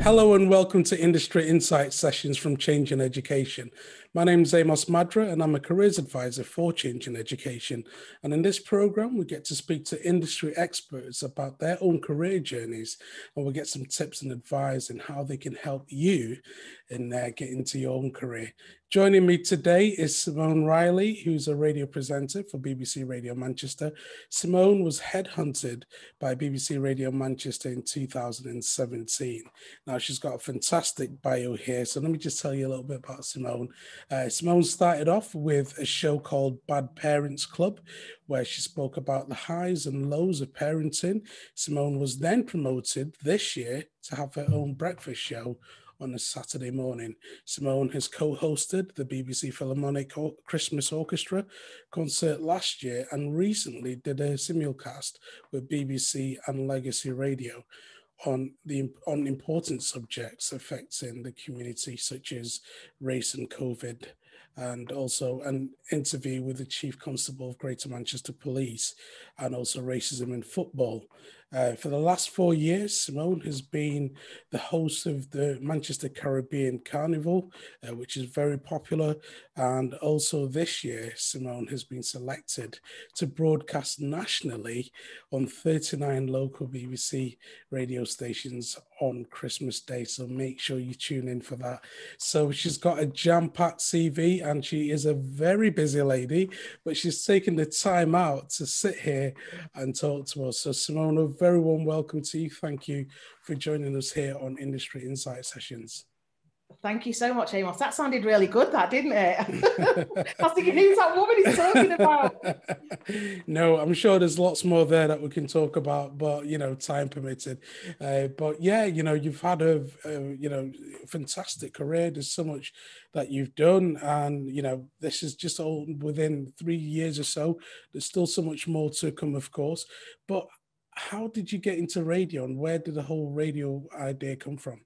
Hello and welcome to Industry Insight Sessions from Change in Education. My name is Amos Madra and I'm a careers advisor for Change in Education. And in this program, we get to speak to industry experts about their own career journeys, and we'll get some tips and advice on how they can help you in getting into your own career. Joining me today is Simone Riley, who's a radio presenter for BBC Radio Manchester. Simone was headhunted by BBC Radio Manchester in 2017. Now, she's got a fantastic bio here. So let me just tell you a little bit about Simone. Simone started off with a show called Bad Parents Club, where she spoke about the highs and lows of parenting. Simone was then promoted this year to have her own breakfast show on a Saturday morning. Simone has co-hosted the BBC Philharmonic Christmas Orchestra concert last year and recently did a simulcast with BBC and Legacy Radio on important subjects affecting the community, such as race and COVID, and also an interview with the Chief Constable of Greater Manchester Police, and also racism in football. For the last 4 years, Simone has been the host of the Manchester Caribbean Carnival, which is very popular. And also this year, Simone has been selected to broadcast nationally on 39 local BBC radio stations on Christmas Day. So make sure you tune in for that. So she's got a jam-packed CV and she is a very busy lady, but she's taken the time out to sit here and talk to us. So Simone, a very warm welcome to you. Thank you for joining us here on Industry Insight Sessions. Thank you so much, Amos. That sounded really good, that, didn't it? I was thinking, who's that woman he's talking about? No, I'm sure there's lots more there that we can talk about, but, you know, time permitted. But yeah, you know, you've had a fantastic career. There's so much that you've done. And, you know, this is just all within 3 years or so. There's still so much more to come, of course. But how did you get into radio and where did the whole radio idea come from?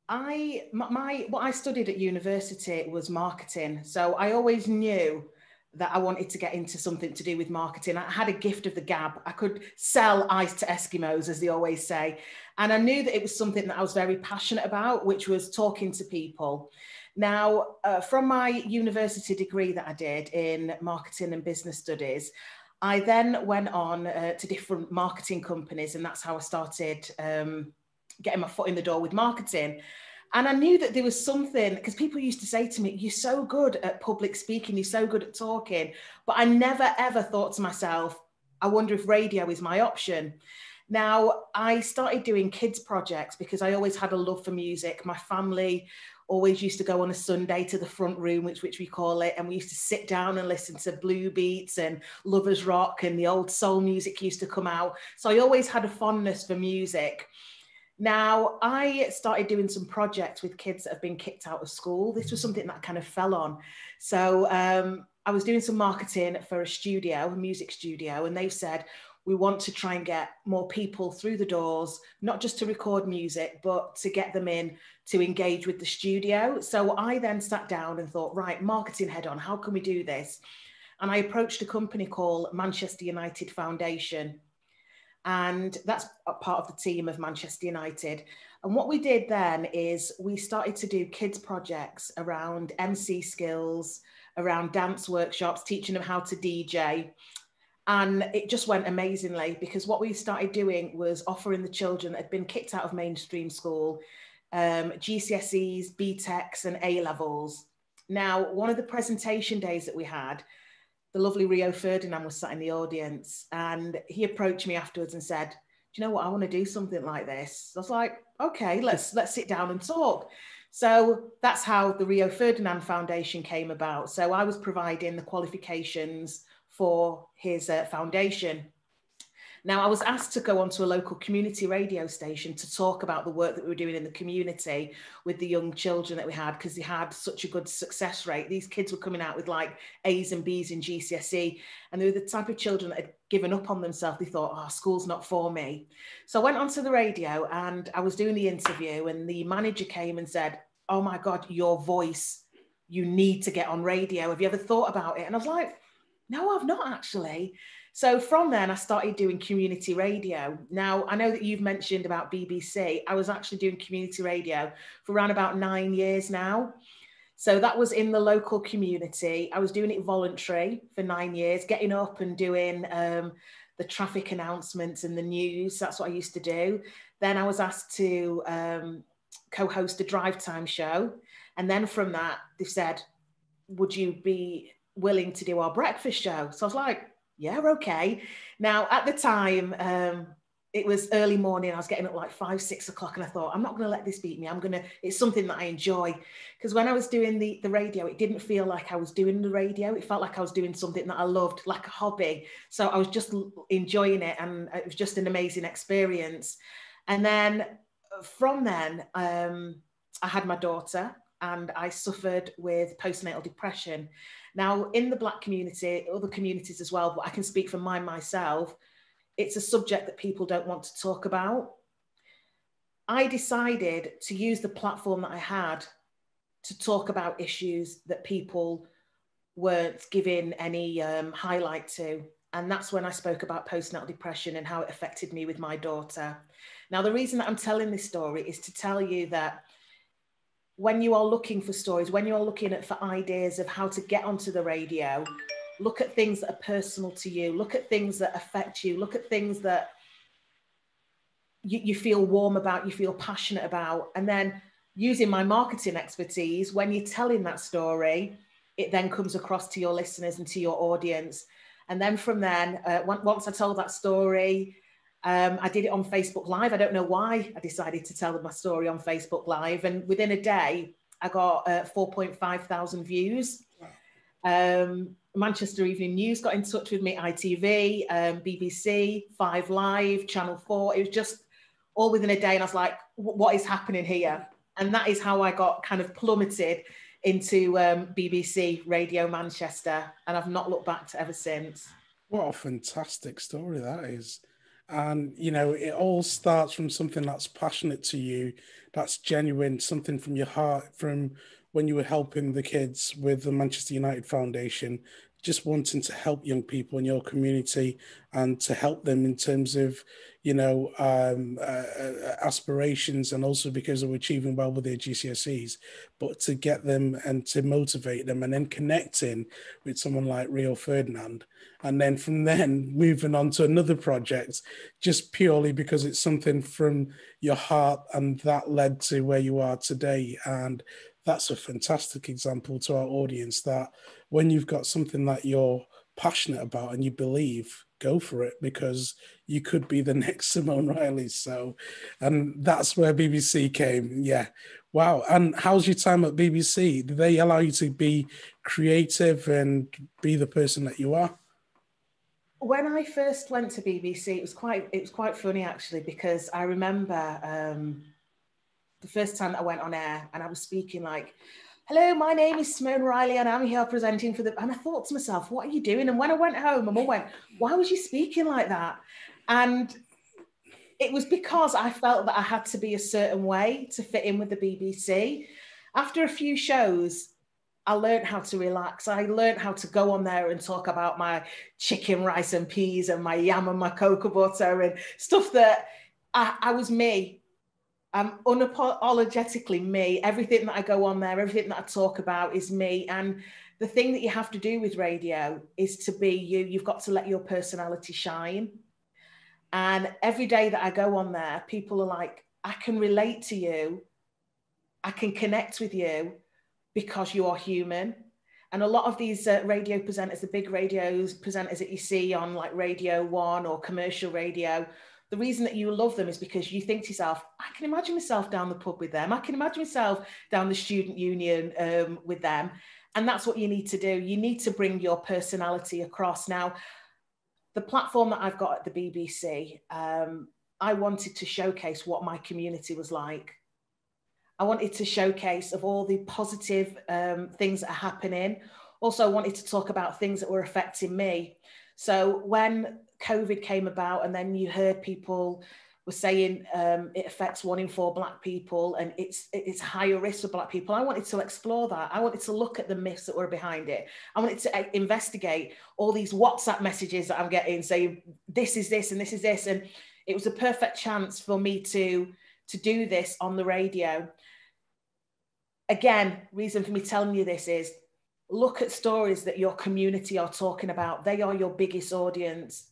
What I studied at university was marketing. So I always knew that I wanted to get into something to do with marketing. I had a gift of the gab. I could sell ice to Eskimos, as they always say. And I knew that it was something that I was very passionate about, which was talking to people. Now, from my university degree that I did in marketing and business studies, I then went on to different marketing companies, and that's how I started getting my foot in the door with marketing. And I knew that there was something, because people used to say to me, you're so good at public speaking, you're so good at talking, but I never ever thought to myself, I wonder if radio is my option. Now, I started doing kids projects because I always had a love for music. My family always used to go on a Sunday to the front room, which we call it, and we used to sit down and listen to Blue Beats and Lovers Rock, and the old soul music used to come out. So I always had a fondness for music. Now, I started doing some projects with kids that have been kicked out of school. This was something that I kind of fell on. So I was doing some marketing for a music studio, and they've said, we want to try and get more people through the doors, not just to record music, but to get them in to engage with the studio. So I then sat down and thought, right, marketing head on, how can we do this? And I approached a company called Manchester United Foundation. And that's a part of the team of Manchester United. And what we did then is we started to do kids projects around MC skills, around dance workshops, teaching them how to DJ. And it just went amazingly, because what we started doing was offering the children that had been kicked out of mainstream school, GCSEs, BTECs and A-levels. Now, one of the presentation days that we had, the lovely Rio Ferdinand was sat in the audience, and he approached me afterwards and said, do you know what, I want to do something like this. I was like, okay, let's sit down and talk. So that's how the Rio Ferdinand Foundation came about. So I was providing the qualifications for his foundation. Now, I was asked to go onto a local community radio station to talk about the work that we were doing in the community with the young children that we had, because they had such a good success rate. These kids were coming out with like A's and B's in GCSE, and they were the type of children that had given up on themselves. They thought, oh, school's not for me. So I went onto the radio and I was doing the interview, and the manager came and said, oh my God, your voice, you need to get on radio. Have you ever thought about it? And I was like, No, I've not actually. So from then I started doing community radio. Now, I know that you've mentioned about BBC. I was actually doing community radio for around about 9 years now. So that was in the local community. I was doing it voluntary for 9 years, getting up and doing the traffic announcements and the news. That's what I used to do. Then I was asked to co-host a drive time show. And then from that, they said, would you be willing to do our breakfast show? So I was like, yeah, okay. Now, at the time, it was early morning. I was getting up like 5, 6 o'clock, and I thought, I'm not going to let this beat me. It's something that I enjoy. Because when I was doing the radio, it didn't feel like I was doing the radio. It felt like I was doing something that I loved, like a hobby. So I was just enjoying it, and it was just an amazing experience. And then from then, I had my daughter, and I suffered with postnatal depression. Now, in the Black community, other communities as well, but I can speak for mine myself, it's a subject that people don't want to talk about. I decided to use the platform that I had to talk about issues that people weren't giving any highlight to. And that's when I spoke about postnatal depression and how it affected me with my daughter. Now, the reason that I'm telling this story is to tell you that when you are looking for stories, when you're looking for ideas of how to get onto the radio, look at things that are personal to you, look at things that affect you, look at things that you feel warm about, you feel passionate about. And then using my marketing expertise, when you're telling that story, it then comes across to your listeners and to your audience. And then from then, once I told that story, I did it on Facebook Live. I don't know why I decided to tell my story on Facebook Live. And within a day, I got 4.5 thousand views. Manchester Evening News got in touch with me, ITV, BBC, 5 Live, Channel 4. It was just all within a day. And I was like, what is happening here? And that is how I got kind of plummeted into BBC Radio Manchester. And I've not looked back to ever since. What a fantastic story that is. And, you know, it all starts from something that's passionate to you, that's genuine, something from your heart, from when you were helping the kids with the Manchester United Foundation, just wanting to help young people in your community and to help them in terms of, you know, aspirations, and also because they were achieving well with their GCSEs, but to get them and to motivate them, and then connecting with someone like Rio Ferdinand. And then from then moving on to another project, just purely because it's something from your heart, and that led to where you are today. And that's a fantastic example to our audience, that when you've got something that you're passionate about and you believe, go for it, because you could be the next Simone Riley. So, and that's where BBC came. Yeah. Wow. And how's your time at BBC? Did they allow you to be creative and be the person that you are? When I first went to BBC, it was quite funny actually, because I remember the first time that I went on air and I was speaking like, hello, my name is Simone Riley and I'm here presenting for the, and I thought to myself, what are you doing? And when I went home, my mum went, why was you speaking like that? And it was because I felt that I had to be a certain way to fit in with the BBC. After a few shows, I learned how to relax. I learned how to go on there and talk about my chicken, rice and peas and my yam and my cocoa butter and stuff that I was me. I'm unapologetically me. Everything that I go on there, everything that I talk about is me. And the thing that you have to do with radio is to be you. You've got to let your personality shine. And every day that I go on there, people are like, I can relate to you. I can connect with you because you are human. And a lot of these radio presenters, the big radios presenters that you see on like Radio 1 or commercial radio, the reason that you love them is because you think to yourself, I can imagine myself down the pub with them. I can imagine myself down the student union with them. And that's what you need to do. You need to bring your personality across. Now, the platform that I've got at the BBC, I wanted to showcase what my community was like. I wanted to showcase of all the positive things that are happening. Also, I wanted to talk about things that were affecting me. So when COVID came about and then you heard people were saying it affects 1 in 4 Black people and it's higher risk for Black people. I wanted to explore that. I wanted to look at the myths that were behind it. I wanted to investigate all these WhatsApp messages that I'm getting saying this is this and this is this. And it was a perfect chance for me to do this on the radio. Again, reason for me telling you this is look at stories that your community are talking about. They are your biggest audience.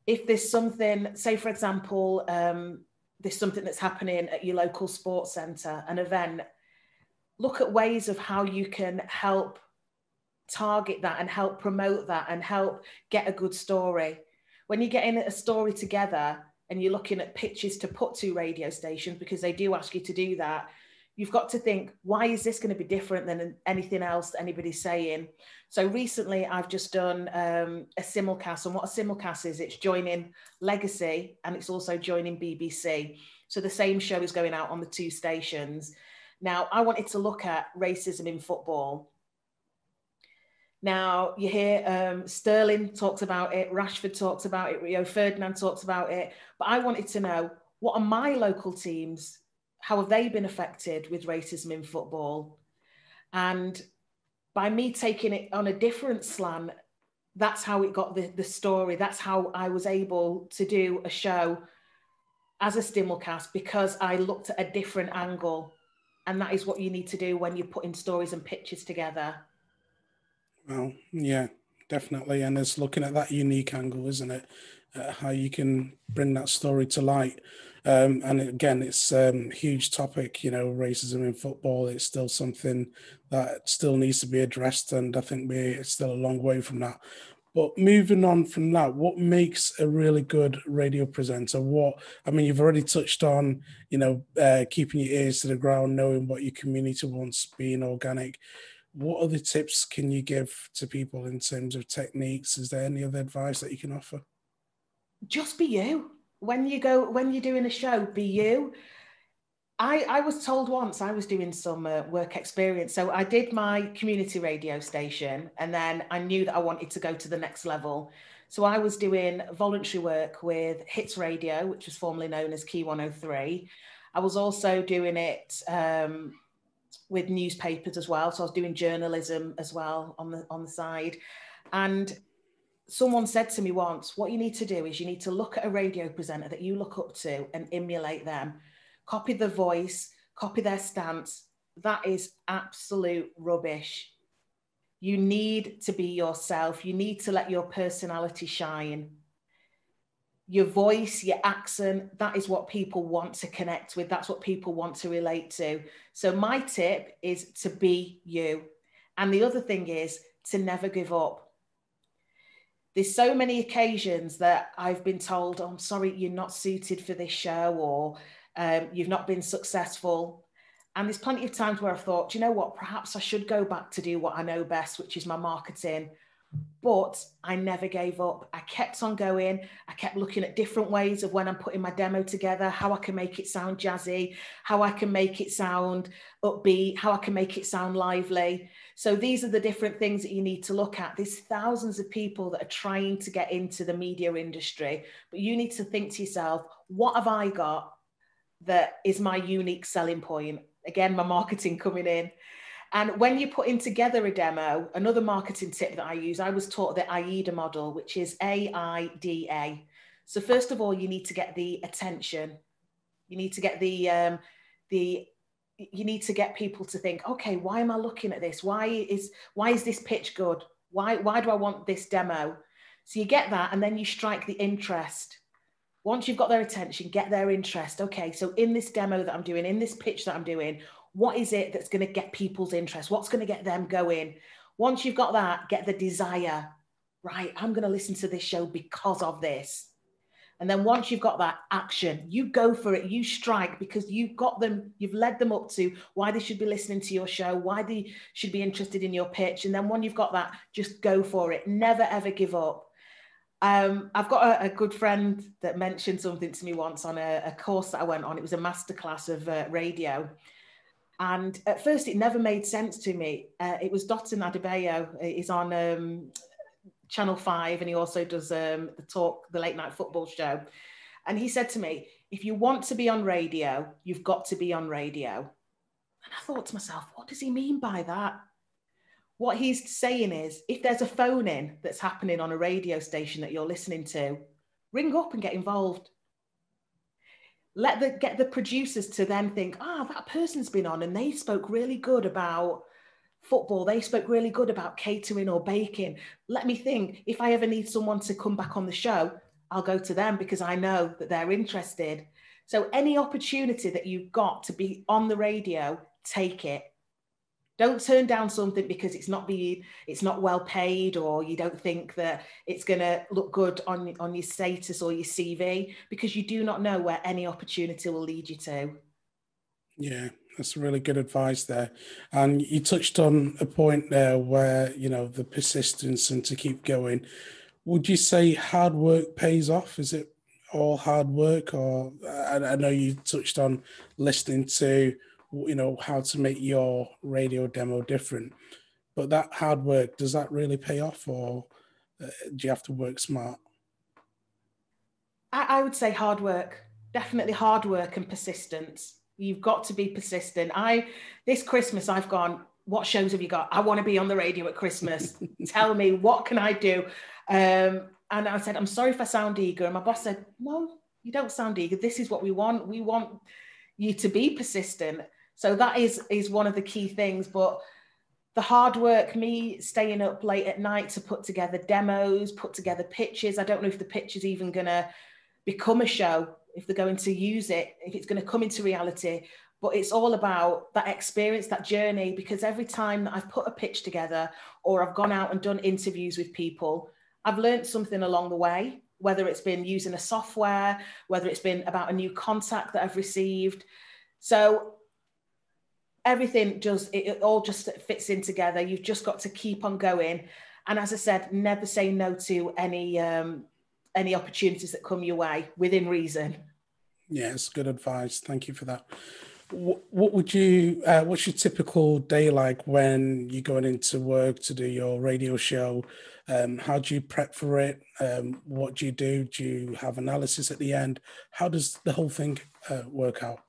If there's something, say for example, there's something that's happening at your local sports centre, an event, look at ways of how you can help target that and help promote that and help get a good story. When you're getting a story together and you're looking at pitches to put to radio stations, because they do ask you to do that, you've got to think, why is this going to be different than anything else that anybody's saying? So recently I've just done a simulcast, and what a simulcast is, it's joining Legacy and it's also joining BBC. So the same show is going out on the 2 stations. Now, I wanted to look at racism in football. Now, you hear Sterling talks about it, Rashford talks about it, Rio Ferdinand talks about it, but I wanted to know, what are my local teams? How have they been affected with racism in football? And by me taking it on a different slant, that's how it got the story. That's how I was able to do a show as a stimulcast, because I looked at a different angle. And that is what you need to do when you're putting stories and pictures together. Well, yeah, definitely. And it's looking at that unique angle, isn't it? How you can bring that story to light. And again, it's a huge topic, racism in football. It's still something that still needs to be addressed. And I think we're still a long way from that. But moving on from that, what makes a really good radio presenter? You've already touched on, keeping your ears to the ground, knowing what your community wants, being organic. What other tips can you give to people in terms of techniques? Is there any other advice that you can offer? Just be you. When you're doing a show, be you. I was told once, I was doing some work experience. So I did my community radio station, and then I knew that I wanted to go to the next level. So I was doing voluntary work with Hits Radio, which was formerly known as Key 103. I was also doing it with newspapers as well. So I was doing journalism as well on the side. And someone said to me once, what you need to do is you need to look at a radio presenter that you look up to and emulate them. Copy the voice, copy their stance. That is absolute rubbish. You need to be yourself. You need to let your personality shine. Your voice, your accent, that is what people want to connect with. That's what people want to relate to. So my tip is to be you. And the other thing is to never give up. There's so many occasions that I've been told, oh, I'm sorry, you're not suited for this show, or you've not been successful. And there's plenty of times where I've thought, you know what, perhaps I should go back to do what I know best, which is my marketing. But I never gave up. I kept on going. I kept looking at different ways of when I'm putting my demo together, how I can make it sound jazzy, how I can make it sound upbeat, how I can make it sound lively. So these are the different things that you need to look at. There's thousands of people that are trying to get into the media industry, but you need to think to yourself, what have I got that is my unique selling point? Again, my marketing coming in. And when you're putting together a demo, another marketing tip that I use, I was taught the AIDA model, which is AIDA. So first of all, you need to get the attention. You need to get you need to get people to think, okay, why am I looking at this? Why is this pitch good? Why do I want this demo? So you get that, and then you strike the interest. Once you've got their attention, get their interest. Okay, so in this demo that I'm doing, in this pitch that I'm doing, what is it that's going to get people's interest? What's going to get them going? Once you've got that, get the desire. Right, I'm going to listen to this show because of this. And then once you've got that, action, you go for it, you strike, because you've got them, you've led them up to why they should be listening to your show, why they should be interested in your pitch. And then when you've got that, just go for it. Never, ever give up. I've got a good friend that mentioned something to me once on a course that I went on. It was a masterclass of radio. And at first, it never made sense to me. It was Dotun Adebayo. He's on Channel 5, and he also does the late night football show. And he said to me, if you want to be on radio, you've got to be on radio. And I thought to myself, what does he mean by that? What he's saying is, if there's a phone in that's happening on a radio station that you're listening to, ring up and get involved. Get the producers to then think, that person's been on and they spoke really good about football. They spoke really good about catering or baking. Let me think, if I ever need someone to come back on the show, I'll go to them because I know that they're interested. So any opportunity that you've got to be on the radio, take it. Don't turn down something because it's not well paid, or you don't think that it's going to look good on your status or your CV, because you do not know where any opportunity will lead you to. Yeah, that's really good advice there. And you touched on a point there where, the persistence and to keep going. Would you say hard work pays off? Is it all hard work? Or I know you touched on listening to how to make your radio demo different, but that hard work, does that really pay off, or do you have to work smart? I would say hard work, definitely hard work and persistence. You've got to be persistent. This Christmas I've gone, what shows have you got? I want to be on the radio at Christmas. Tell me, what can I do? And I said, I'm sorry if I sound eager. And my boss said, no, you don't sound eager. This is what we want. We want you to be persistent. So that is one of the key things. But the hard work, me staying up late at night to put together demos, put together pitches. I don't know if the pitch is even going to become a show, if they're going to use it, if it's going to come into reality. But it's all about that experience, that journey, because every time that I've put a pitch together or I've gone out and done interviews with people, I've learned something along the way, whether it's been using a software, whether it's been about a new contact that I've received. So everything it all just fits in together. You've just got to keep on going. And as I said, never say no to any opportunities that come your way within reason. Yes, good advice. Thank you for that. What's your typical day like when you're going into work to do your radio show? How do you prep for it? What do you do? Do you have analysis at the end? How does the whole thing work out?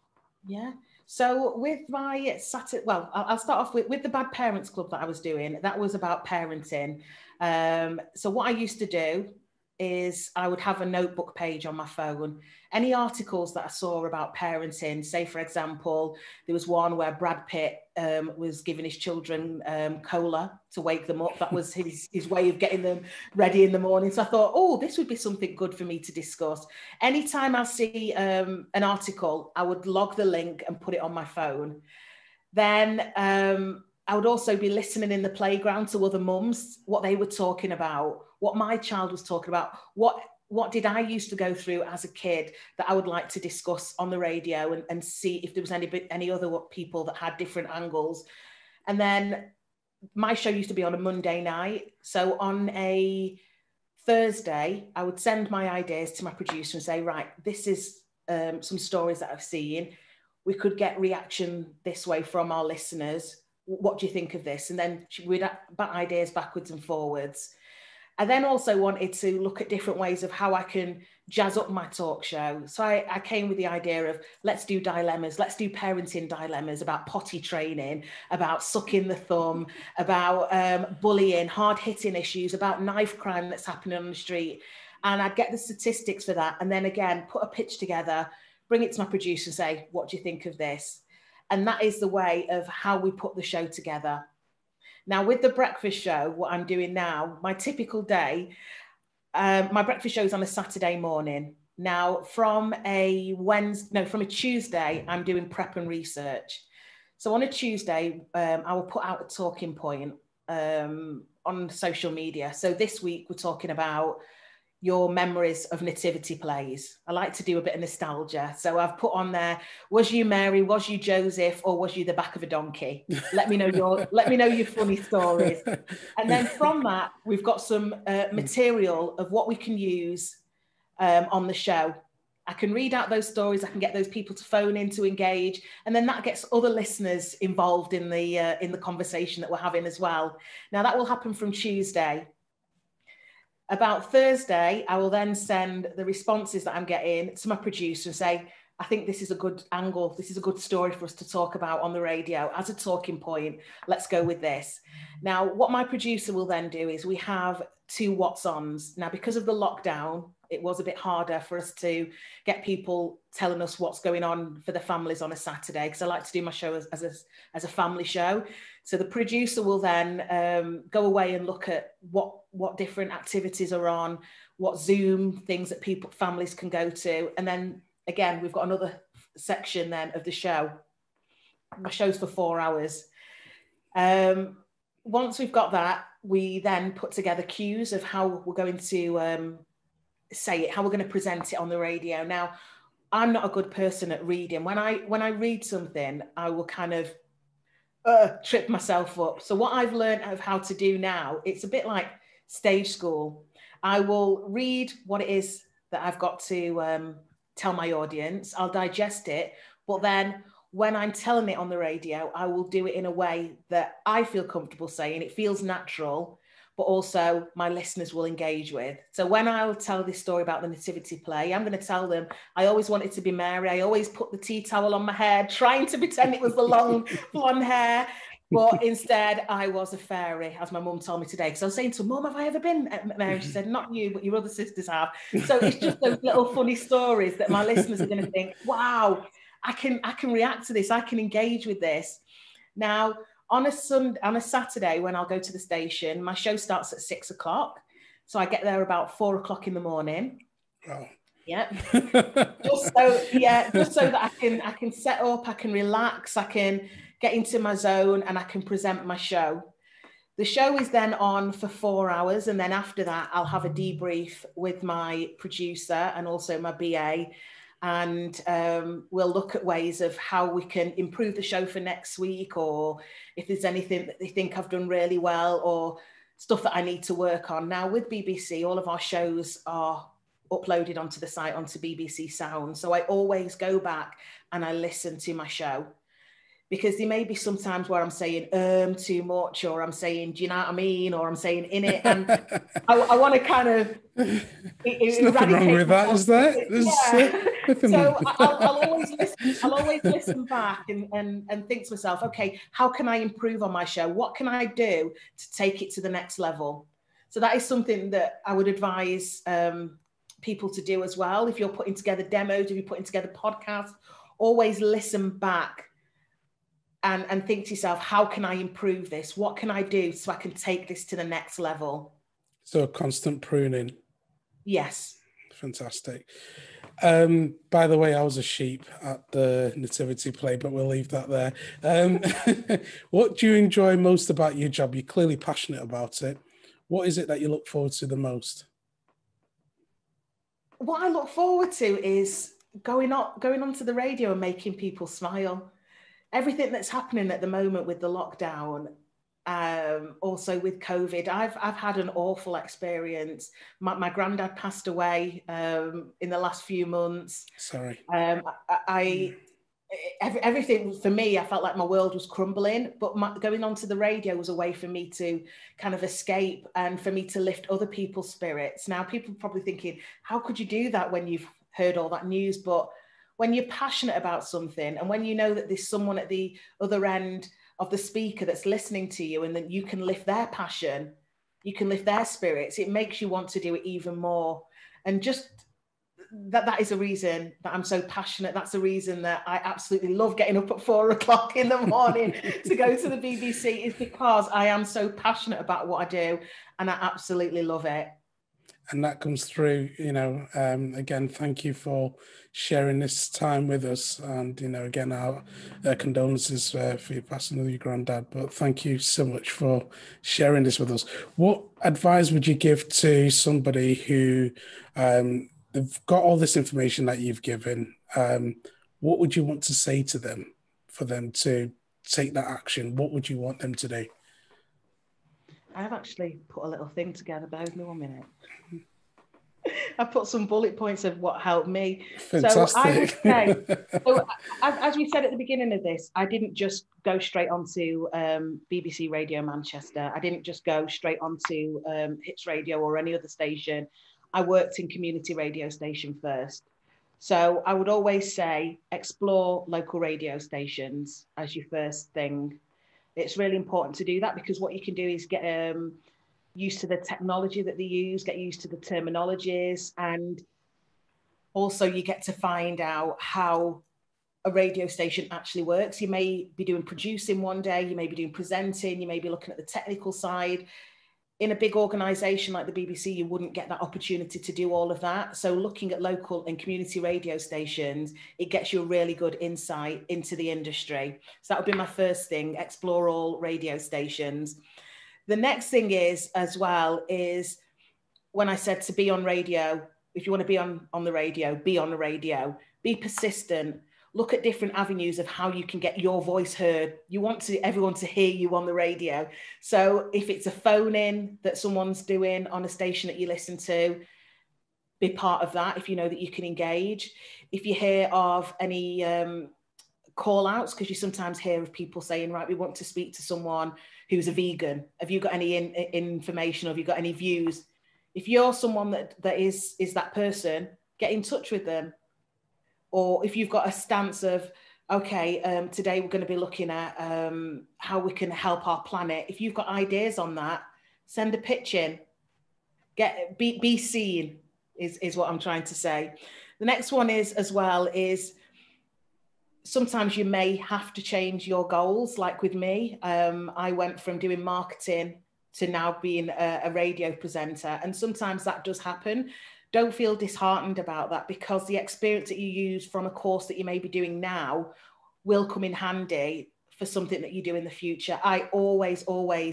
Yeah. So with my Saturday, well, I'll start off with the Bad Parents Club that I was doing. That was about parenting. So what I used to do is I would have a notebook page on my phone. Any articles that I saw about parenting, say, for example, there was one where Brad Pitt was giving his children cola to wake them up. That was his way of getting them ready in the morning. So I thought, this would be something good for me to discuss. Anytime I see an article, I would log the link and put it on my phone. Then I would also be listening in the playground to other mums, what they were talking about, what my child was talking about, what did I used to go through as a kid that I would like to discuss on the radio, and see if there was any other people that had different angles. And then my show used to be on a Monday night. So on a Thursday, I would send my ideas to my producer and say, right, this is some stories that I've seen. We could get reaction this way from our listeners. What do you think of this? And then we'd bat ideas backwards and forwards. I then also wanted to look at different ways of how I can jazz up my talk show. So I came with the idea of, let's do dilemmas, let's do parenting dilemmas about potty training, about sucking the thumb, about bullying, hard-hitting issues, about knife crime that's happening on the street. And I'd get the statistics for that. And then again, put a pitch together, bring it to my producer and say, what do you think of this? And that is the way of how we put the show together. Now, with the breakfast show, what I'm doing now, my typical day, my breakfast show is on a Saturday morning. Now, from a Tuesday, I'm doing prep and research. So on a Tuesday, I will put out a talking point on social media. So this week, we're talking about your memories of nativity plays. I like to do a bit of nostalgia. So I've put on there, was you Mary, was you Joseph, or was you the back of a donkey? Let me know your funny stories. And then from that, we've got some material of what we can use on the show. I can read out those stories. I can get those people to phone in to engage. And then that gets other listeners involved in the conversation that we're having as well. Now that will happen from Tuesday. About Thursday, I will then send the responses that I'm getting to my producer and say, I think this is a good angle. This is a good story for us to talk about on the radio as a talking point. Let's go with this. Now, what my producer will then do is we have 2 What's-ons. Now, because of the lockdown, it was a bit harder for us to get people telling us what's going on for the families on a Saturday, because I like to do my show as a family show. So the producer will then go away and look at what different activities are on, what Zoom things that families can go to. And then again, we've got another section then of the show. My show's for 4 hours. Once we've got that, we then put together cues of how we're going to say it, how we're going to present it on the radio. Now, I'm not a good person at reading. When I read something, I will kind of trip myself up. So what I've learned of how to do now, it's a bit like stage school. I will read what it is that I've got to tell my audience. I'll digest it, but then when I'm telling it on the radio, I will do it in a way that I feel comfortable saying. It feels natural, but also my listeners will engage with. So when I'll tell this story about the nativity play, I'm going to tell them, I always wanted to be Mary. I always put the tea towel on my head, trying to pretend it was the long blonde hair. But instead, I was a fairy, as my mum told me today. Because I was saying to her, Mum, have I ever been Mary? She said, not you, but your other sisters have. So it's just those little funny stories that my listeners are going to think, wow, I can react to this. I can engage with this. Now, on a Saturday, when I'll go to the station, my show starts at 6 o'clock. So I get there about 4 o'clock in the morning. Oh. Yeah. just so that I can set up, I can relax, I can get into my zone, and I can present my show. The show is then on for 4 hours. And then after that, I'll have a debrief with my producer and also my BA. And we'll look at ways of how we can improve the show for next week, or if there's anything that they think I've done really well, or stuff that I need to work on. Now, with BBC, all of our shows are uploaded onto the site, onto BBC Sound. So I always go back and I listen to my show, because there may be sometimes where I'm saying too much, or I'm saying, do you know what I mean? Or I'm saying in it. And I want to kind of There's nothing wrong with that, is there? Yeah. So I'll always listen back and think to myself, okay, how can I improve on my show? What can I do to take it to the next level? So that is something that I would advise people to do as well. If you're putting together demos, if you're putting together podcasts, always listen back and think to yourself, how can I improve this? What can I do so I can take this to the next level? So constant pruning. Yes. Fantastic. By the way, I was a sheep at the nativity play, but we'll leave that there. What do you enjoy most about your job? You're clearly passionate about it. What is it that you look forward to the most? What I look forward to is going onto the radio and making people smile. Everything that's happening at the moment with the lockdown, also with COVID, I've had an awful experience. My granddad passed away in the last few months. Sorry. Everything for me, I felt like my world was crumbling, but going onto the radio was a way for me to kind of escape and for me to lift other people's spirits. Now, people are probably thinking, how could you do that when you've heard all that news? But when you're passionate about something, and when you know that there's someone at the other end of the speaker that's listening to you, and then you can lift their passion, you can lift their spirits, it makes you want to do it even more. And just that is a reason that I'm so passionate. That's a reason that I absolutely love getting up at 4 o'clock in the morning to go to the BBC, is because I am so passionate about what I do, and I absolutely love it. And that comes through, again, thank you for sharing this time with us. And, again, our condolences for your passing of your granddad. But thank you so much for sharing this with us. What advice would you give to somebody who they've got all this information that you've given? What would you want to say to them for them to take that action? What would you want them to do? I've actually put a little thing together. Bear with me 1 minute. I put some bullet points of what helped me. Fantastic. So I would say, so as we said at the beginning of this, I didn't just go straight onto BBC Radio Manchester. I didn't just go straight onto Hits Radio or any other station. I worked in community radio station first. So I would always say, explore local radio stations as your first thing. It's really important to do that, because what you can do is get used to the technology that they use, get used to the terminologies, and also you get to find out how a radio station actually works. You may be doing producing one day, you may be doing presenting, you may be looking at the technical side. In a big organisation like the BBC, you wouldn't get that opportunity to do all of that. So looking at local and community radio stations, it gets you a really good insight into the industry. So that would be my first thing, explore all radio stations. The next thing is, as well, is when I said to be on radio, if you want to be on the radio, be on the radio, be persistent, look at different avenues of how you can get your voice heard. You want everyone to hear you on the radio. So if it's a phone in that someone's doing on a station that you listen to, be part of that if you know that you can engage. If you hear of any call outs, because you sometimes hear of people saying, right, we want to speak to someone who's a vegan. Have you got any information, or have you got any views? If you're someone that is that person, get in touch with them. Or if you've got a stance of, okay, today we're going to be looking at how we can help our planet. If you've got ideas on that, send a pitch in. Be seen is what I'm trying to say. The next one is, as well, is sometimes you may have to change your goals. Like with me, I went from doing marketing to now being a radio presenter. And sometimes that does happen. Don't feel disheartened about that, because the experience that you use from a course that you may be doing now will come in handy for something that you do in the future. I always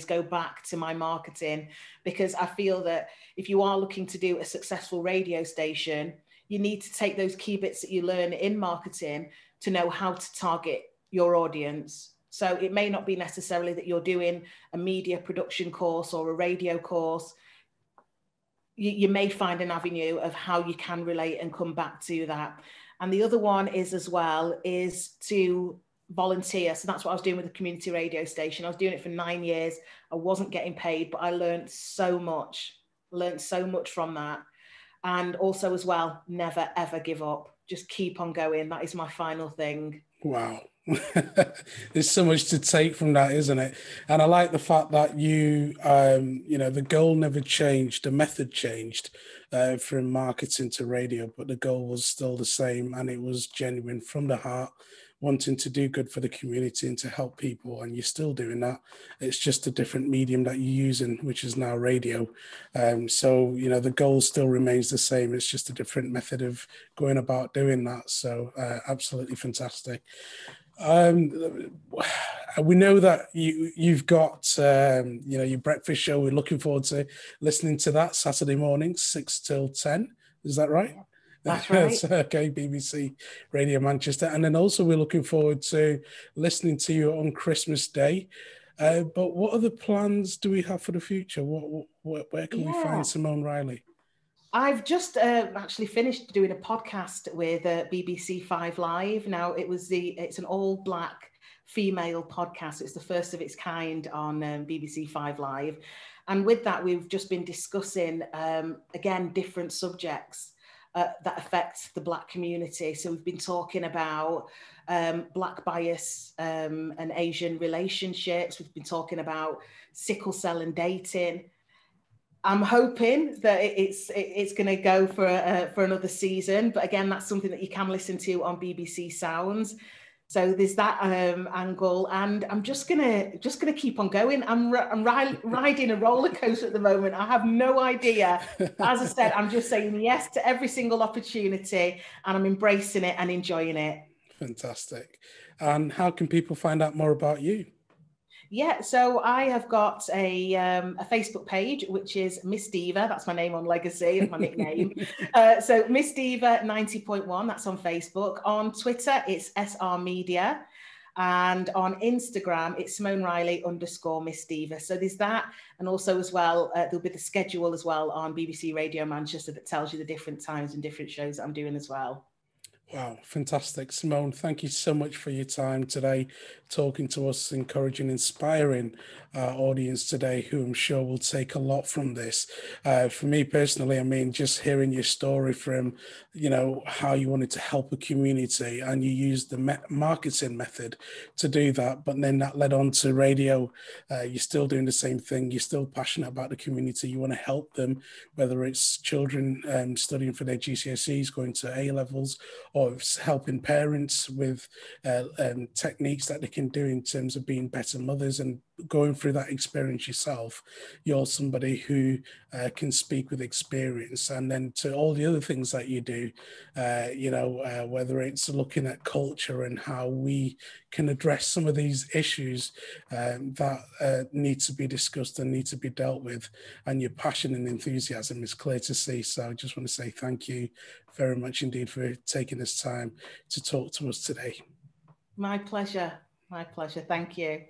go back to my marketing, because I feel that if you are looking to do a successful radio station, you need to take those key bits that you learn in marketing to know how to target your audience. So it may not be necessarily that you're doing a media production course or a radio course. You may find an avenue of how you can relate and come back to that. And the other one is, as well, is to volunteer. So that's what I was doing with the community radio station. I was doing it for 9 years. I wasn't getting paid, but I learned so much from that. And also, as well, never, ever give up. Just keep on going. That is my final thing. Wow. There's so much to take from that, isn't it? And I like the fact that you know, the goal never changed, the method changed from marketing to radio, but the goal was still the same, and it was genuine from the heart, wanting to do good for the community and to help people, and you're still doing that. It's just a different medium that you're using, which is now radio. So, you know, the goal still remains the same. It's just a different method of going about doing that. So absolutely fantastic. We know that you've got you know, your breakfast show. We're looking forward to listening to that Saturday morning, 6 till 10. Is that right? That's right. Okay, BBC Radio Manchester. And then also we're looking forward to listening to you on Christmas Day. But what other plans do we have for the future? Where can we find Simone Riley? I've just actually finished doing a podcast with BBC 5 Live. Now, it's an all-black female podcast. It's the first of its kind on BBC 5 Live. And with that, we've just been discussing, again, different subjects that affect the Black community. So we've been talking about Black bias and Asian relationships. We've been talking about sickle cell and dating. I'm hoping that it's going to go for another season, but again, that's something that you can listen to on BBC Sounds. So there's that angle, and I'm just gonna keep on going. I'm riding a roller coaster at the moment. I have no idea. As I said, I'm just saying yes to every single opportunity, and I'm embracing it and enjoying it. Fantastic. And how can people find out more about you? Yeah, so I have got a Facebook page, which is Miss Diva. That's my name on Legacy, my nickname. So Miss Diva 90.1, that's on Facebook. On Twitter, it's SR Media. And on Instagram, it's Simone Riley _Miss Diva. So there's that. And also as well, there'll be the schedule as well on BBC Radio Manchester that tells you the different times and different shows that I'm doing as well. Wow, fantastic. Simone, thank you so much for your time today, talking to us, encouraging, inspiring our audience today, who I'm sure will take a lot from this. For me personally, I mean, just hearing your story from, you know, how you wanted to help a community and you used the marketing method to do that, but then that led on to radio. You're still doing the same thing. You're still passionate about the community. You want to help them, whether it's children studying for their GCSEs, going to A levels, or helping parents with techniques that they can do in terms of being better mothers and going through that experience yourself. You're somebody who can speak with experience. And then to all the other things that you do, whether it's looking at culture and how we can address some of these issues that need to be discussed and need to be dealt with. And your passion and enthusiasm is clear to see. So I just want to say thank you very much indeed for taking this time to talk to us today. My pleasure. My pleasure. Thank you.